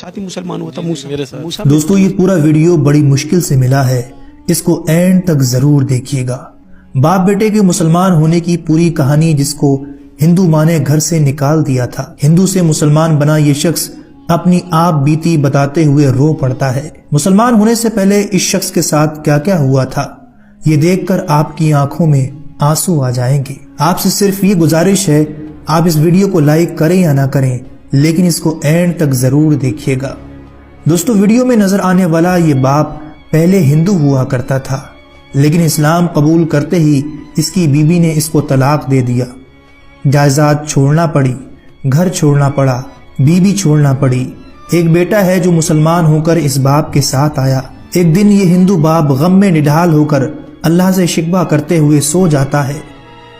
ساتھ ہی مسلمان ہوا تھا موسیٰ میرے ساتھ. موسیٰ دوستو یہ پورا ویڈیو بڑی مشکل سے ملا ہے، اس کو اینڈ تک ضرور دیکھیے گا. باپ بیٹے کے مسلمان ہونے کی پوری کہانی جس کو ہندو ماں نے گھر سے نکال دیا تھا. ہندو سے مسلمان بنا یہ شخص اپنی آپ بیتی بتاتے ہوئے رو پڑتا ہے. مسلمان ہونے سے پہلے اس شخص کے ساتھ کیا کیا ہوا تھا یہ دیکھ کر آپ کی آنکھوں میں آنسو آ جائیں گے. آپ سے صرف یہ گزارش ہے، آپ اس ویڈیو کو لائک کریں یا نہ کریں لیکن اس کو اینڈ تک ضرور دیکھیے گا. دوستو ویڈیو میں نظر آنے والا یہ باپ پہلے ہندو ہوا کرتا تھا لیکن اسلام قبول کرتے ہی اس کی بیوی نے اس کو طلاق دے دیا. جائیداد چھوڑنا پڑی، گھر چھوڑنا پڑا، بیوی چھوڑنا پڑی. ایک بیٹا ہے جو مسلمان ہو کر اس باپ کے ساتھ آیا. ایک دن یہ ہندو باپ غم میں نڈھال ہو کر اللہ سے شکوہ کرتے ہوئے سو جاتا ہے.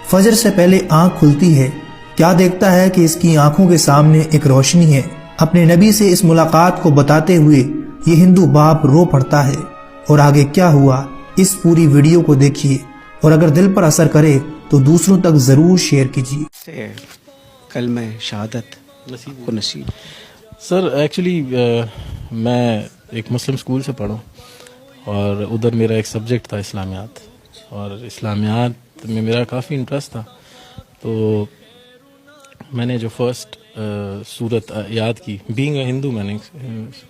فجر سے پہلے آنکھ کھلتی ہے، کیا دیکھتا ہے کہ اس کی آنکھوں کے سامنے ایک روشنی ہے. اپنے نبی سے اس ملاقات کو بتاتے ہوئے یہ ہندو باپ رو پڑتا ہے. اور آگے کیا ہوا اس پوری ویڈیو کو دیکھیے اور اگر دل پر اثر کرے تو دوسروں تک ضرور شیئر کیجیے. کلمہ شہادت کو نصیب. سر ایکچولی میں ایک مسلم اسکول سے پڑھا اور ادھر میرا ایک سبجیکٹ تھا اسلامیات، اور اسلامیات میں میرا کافی انٹرسٹ تھا. تو میں نے جو فرسٹ سورت یاد کی، بینگ اے ہندو، میں نے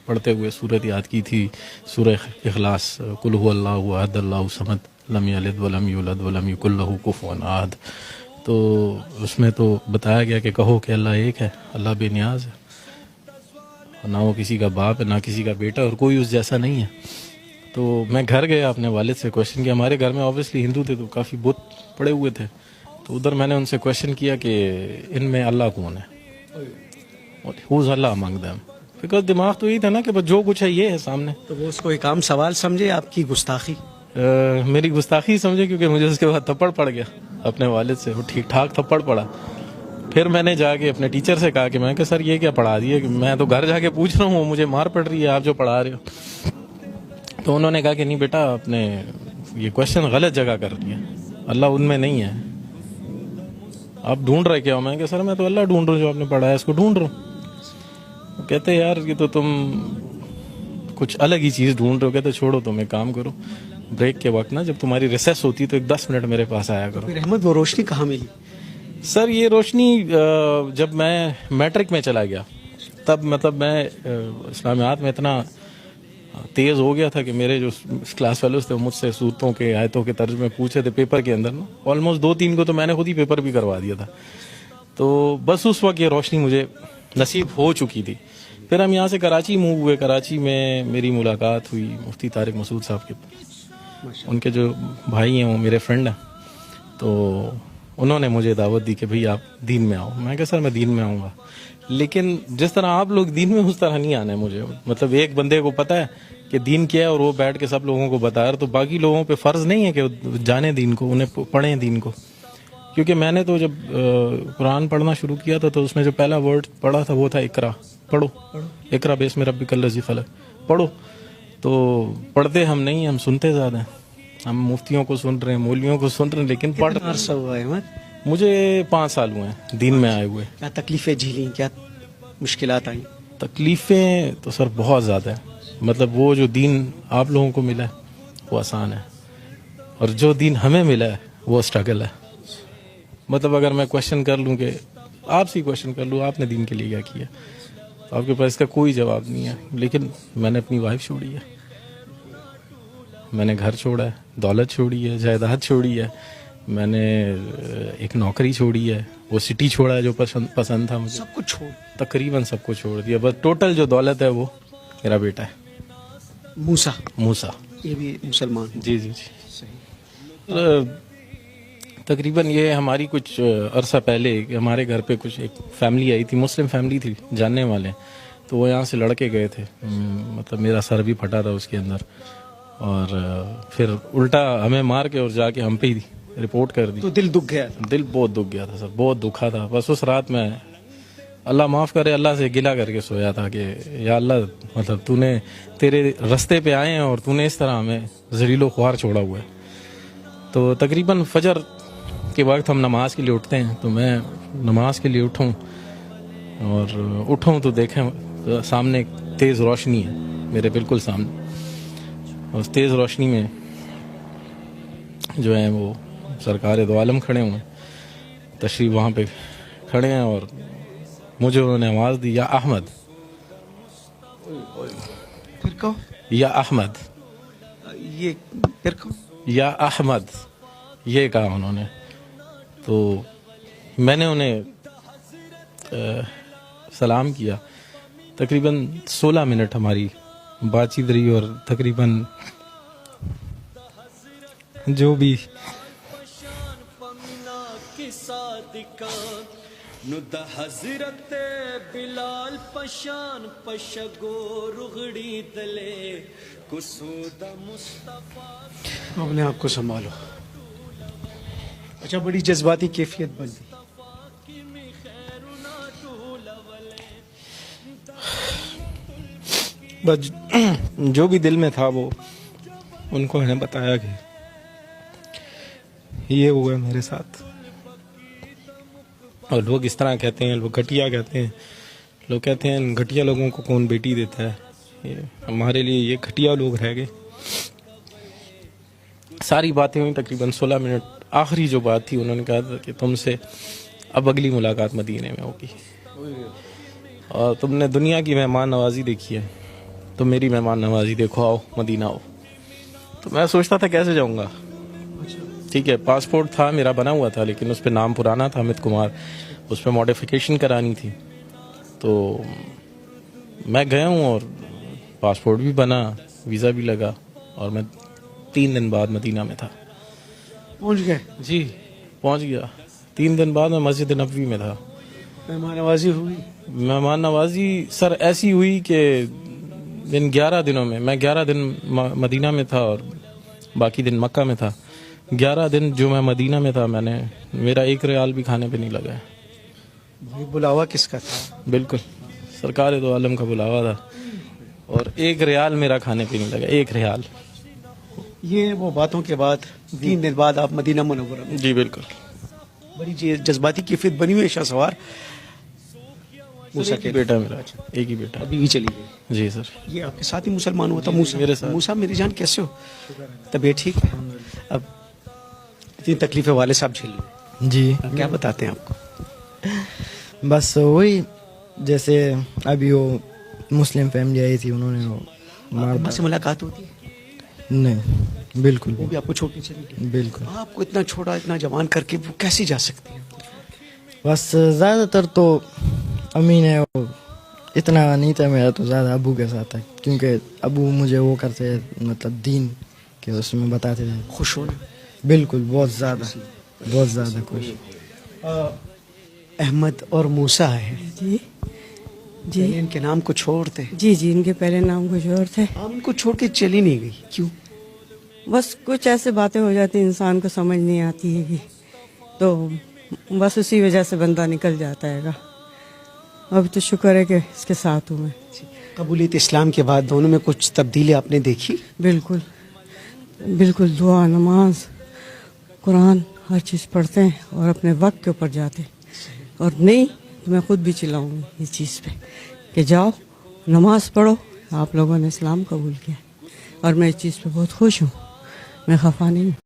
پڑھتے ہوئے سورت یاد کی تھی، سورہ اخلاص، قل هو اللہ احد اللہ الصمد لم یلد ولم یولد ولم یکن لہ کفوا احد. تو اس میں تو بتایا گیا کہ کہو کہ اللہ ایک ہے، اللہ بے نیاز ہے، نہ وہ کسی کا باپ ہے نہ کسی کا بیٹا، اور کوئی اس جیسا نہیں ہے. تو میں گھر گیا، اپنے والد سے کویشچن کیا. ہمارے گھر میں اوبیسلی ہندو تھے تو کافی بت پڑے ہوئے تھے. تو ادھر میں نے ان سے کویشچن کیا کہ ان میں اللہ کون ہے، who's Allah among them, because دماغ تو یہی تھا نا کہ جو کچھ ہے یہ ہے سامنے. تو وہ اس کو ایک عام سوال سمجھے، آپ کی گستاخی؟ میری گستاخی سمجھے، کیونکہ مجھے اس کے بعد تھپڑ پڑ گیا اپنے والد سے، وہ ٹھیک ٹھاک تھپڑ پڑا. پھر میں نے جا کے اپنے ٹیچر سے کہا کہ میں کہ سر یہ کیا پڑھا دیے، کہ میں تو گھر جا کے پوچھ رہا ہوں، مجھے مار پڑ رہی ہے آپ جو پڑھا رہے ہو. تو انہوں نے کہا کہ نہیں بیٹا، اپنے یہ کویشچن غلط جگہ کر رہی ہے، اللہ ان میں نہیں ہے، آپ ڈھونڈ رہے کیا ہو؟ میں کہ سر میں تو اللہ ڈھونڈ رہا ہوں، جو آپ نے پڑھا ہے اس کو ڈھونڈ رہا ہوں. کہتے یار یہ تو تم کچھ الگ ہی چیز ڈھونڈ رہے ہو. کہتے چھوڑو، تم ایک کام کرو، بریک کے وقت نا جب تمہاری ریسیس ہوتی ہے تو 10 منٹ میرے پاس آیا کرو. پھر احمد وہ روشنی کہاں ملی؟ سر یہ روشنی جب میں میٹرک میں چلا گیا تب مطلب میں اسلامیات میں اتنا تیز ہو گیا تھا کہ میرے جو کلاس فیلوز تھے مجھ سے صورتوں کے آیتوں کے ترجمے پوچھے تھے پیپر کے اندر نا. آلموسٹ 2-3 کو تو میں نے خود ہی پیپر بھی کروا دیا تھا. تو بس اس وقت یہ روشنی مجھے نصیب ہو چکی تھی. پھر ہم یہاں سے کراچی موو ہوئے. کراچی میں میری ملاقات ہوئی مفتی طارق مسعود صاحب کے، ان کے جو بھائی ہیں وہ میرے فرینڈ ہیں. تو انہوں نے مجھے دعوت دی کہ بھئی آپ دین میں آؤ. میں کہا سر میں دین میں آؤں گا، لیکن جس طرح آپ لوگ دین میں اس طرح نہیں آنا ہے مجھے. مطلب ایک بندے کو پتہ ہے کہ دین کیا ہے اور وہ بیٹھ کے سب لوگوں کو بتا رہا، تو باقی لوگوں پہ فرض نہیں ہے کہ جانے دین کو، انہیں پڑھیں دین کو. کیونکہ میں نے تو جب قرآن پڑھنا شروع کیا تھا تو اس میں جو پہلا ورڈ پڑھا تھا وہ تھا اقرا، پڑھو، اقرا باسم ربک الذی خلق، پڑھو. تو پڑھتے ہم نہیں، ہم سنتے زیادہ ہیں. ہم مفتیوں کو سن رہے ہیں، مولویوں کو سن رہے ہیں، لیکن پڑھ عرصہ ہوا ہے احمد؟ مجھے 5 سال ہوئے ہیں دین میں آئے ہوئے. کیا تکلیفیں جھیلیں، کیا مشکلات آئیں؟ تکلیفیں تو سر بہت زیادہ ہیں. مطلب وہ جو دین آپ لوگوں کو ملا ہے وہ آسان ہے، اور جو دین ہمیں ملا ہے وہ اسٹرگل ہے. مطلب اگر میں کویشچن کر لوں کہ آپ سے کویشچن کر لوں آپ نے دین کے لیے کیا کیا، تو آپ کے پاس اس کا کوئی جواب نہیں ہے. لیکن میں نے اپنی وائف چھوڑی ہے، میں نے گھر چھوڑا ہے، دولت چھوڑی ہے، جائیداد چھوڑی ہے، میں نے ایک نوکری چھوڑی ہے، وہ سٹی چھوڑا ہے جو پسند تھا مجھے، سب کچھ چھوڑ، تقریباً سب کچھ چھوڑ دیا. بس ٹوٹل جو دولت ہے وہ میرا بیٹا ہے موسیٰ. یہ بھی مسلمان؟ جی جی جی صحیح. تقریباً یہ ہماری کچھ عرصہ پہلے ہمارے گھر پہ کچھ ایک فیملی آئی تھی، مسلم فیملی تھی، جاننے والے، تو وہ یہاں سے لڑکے گئے تھے. مطلب میرا سر بھی پھٹا تھا اس کے اندر، اور پھر الٹا ہمیں مار کے اور جا کے ہم پہ ہی رپورٹ کر دی. تو دل دکھ گیا؟ دل بہت دکھ گیا تھا سر، بہت دکھا تھا. بس اس رات میں اللہ معاف کرے اللہ سے گلہ کر کے سویا تھا کہ یا اللہ مطلب تو نے تیرے رستے پہ آئے ہیں اور تو نے اس طرح ہمیں ذلیل و خوار چھوڑا ہوا ہے. تو تقریباً فجر کے وقت ہم نماز کے لیے اٹھتے ہیں، تو میں نماز کے لیے اٹھوں تو دیکھیں سامنے تیز روشنی ہے میرے بالکل سامنے. اس تیز روشنی میں جو ہیں وہ سرکار دو عالم کھڑے ہوئے ہیں, تشریف وہاں پہ کھڑے ہیں, اور مجھے انہوں نے آواز دی, یا احمد, پھر کہو, یا احمد, یہ پھر کہو. یا احمد, یہ کہا انہوں نے. تو میں نے انہیں سلام کیا. تقریباً 16 منٹ ہماری بات چیت رہی, اور تقریباً جو بھی حضرت بلال پشان پشگو رغڑی دلے کسود مصطفیٰ. اپنے آپ کو سنبھالو. اچھا, بڑی جذباتی کیفیت بن گئی. بس جو بھی دل میں تھا وہ ان کو میں نے بتایا کہ یہ ہوا ہے میرے ساتھ. اور لوگ اس طرح کہتے ہیں, لوگ گھٹیا کہتے ہیں, لوگ کہتے ہیں گھٹیا لوگوں کو کون بیٹی دیتا ہے. ہمارے لیے یہ گھٹیا لوگ رہ گئے. ساری باتیں ہوئی تقریباً 16 منٹ. آخری جو بات تھی, انہوں نے کہا تھا کہ تم سے اب اگلی ملاقات مدینے میں ہوگی, اور تم نے دنیا کی مہمان نوازی دیکھی ہے, تو میری مہمان نوازی دیکھو, آؤ مدینہ آؤ. تو میں سوچتا تھا کیسے جاؤں گا. ٹھیک ہے, پاسپورٹ تھا میرا بنا ہوا تھا, لیکن اس پہ نام پرانا تھا امیت کمار, اس پہ ماڈیفیکیشن کرانی تھی. تو میں گیا ہوں, اور پاسپورٹ بھی بنا, ویزا بھی لگا, اور میں 3 دن بعد مدینہ میں تھا. پہنچ گئے. جی پہنچ گیا. 3 دن بعد میں مسجد نبوی میں تھا. مہمان نوازی ہوئی. مہمان نوازی سر ایسی ہوئی کہ 11 دنوں میں, میں 11 دن مدینہ میں تھا اور باقی دن مکہ میں تھا. 11 دن جو میں مدینہ میں تھا, میں نے میرا 1 ریال بھی کھانے پہ نہیں لگا. بھائی بلاوا کس کا تھا؟ بالکل سرکار دو عالم کا بلاوا تھا, اور 1 ریال میرا کھانے پہ نہیں لگا, 1 ریال. یہ وہ باتوں کے بعد 3 دن بعد آپ مدینہ منورہ میں. جی بالکل. بڑی جذباتی کیفیت بنی ہوئی ہے. شاہ سوار موسیٰ ایک ہی بیٹا میرا, ایک ہی بیٹا. ابھی بھی چلی گئی. جی سر. یہ آپ کے ساتھ ہی مسلمان ہوا تھا موسیٰ؟ میرے ساتھ. موسیٰ میری جان کیسے ہو؟ طبیعت ٹھیک ہے؟ اب اتنی تکلیفیں والد صاحب جھیل لیں. جی کیا بتاتے ہیں آپ کو؟ بس وہی جیسے ابھی وہ مسلم فیملی آئی تھی, انہوں نے وہ مار ابا سے ملاقات ہوتی ہے؟ نہیں بالکل وہ بھی آپ کو چھوڑ کے چلی گئی؟ بالکل. آپ کو اتنا چھوڑا, اتنا جوان کر کے, وہ کیسے جا سکتی ہے؟ بس زیادہ تر تو امی نے وہ اتنا نہیں تھا میرا, تو زیادہ ابو کے ساتھ تھا, کیونکہ ابو مجھے وہ کرتے مطلب دین کے اس میں بتاتے تھے. خوش ہونا؟ بالکل, بہت زیادہ خوش. احمد اور موسیٰ ہے. جی جی ان کے نام کو چھوڑتے, جی جی ان کے پہلے نام کچھ اور تھے. آپ ان کو چھوڑ کے چلی نہیں گئی, کیوں؟ بس کچھ ایسے باتیں ہو جاتی انسان کو سمجھ نہیں آتی ہے, تو بس اسی وجہ سے بندہ نکل جاتا ہے گا. اب تو شکر ہے کہ اس کے ساتھ ہوں میں. قبولیت اسلام کے بعد دونوں میں کچھ تبدیلی آپ نے دیکھی؟ بالکل بالکل. دعا, نماز, قرآن, ہر چیز پڑھتے ہیں اور اپنے وقت کے اوپر جاتے ہیں. اور نہیں تو میں خود بھی چلاؤں گی اس چیز پہ کہ جاؤ نماز پڑھو, آپ لوگوں نے اسلام قبول کیا, اور میں اس چیز پہ بہت خوش ہوں, میں خفا نہیں ہوں.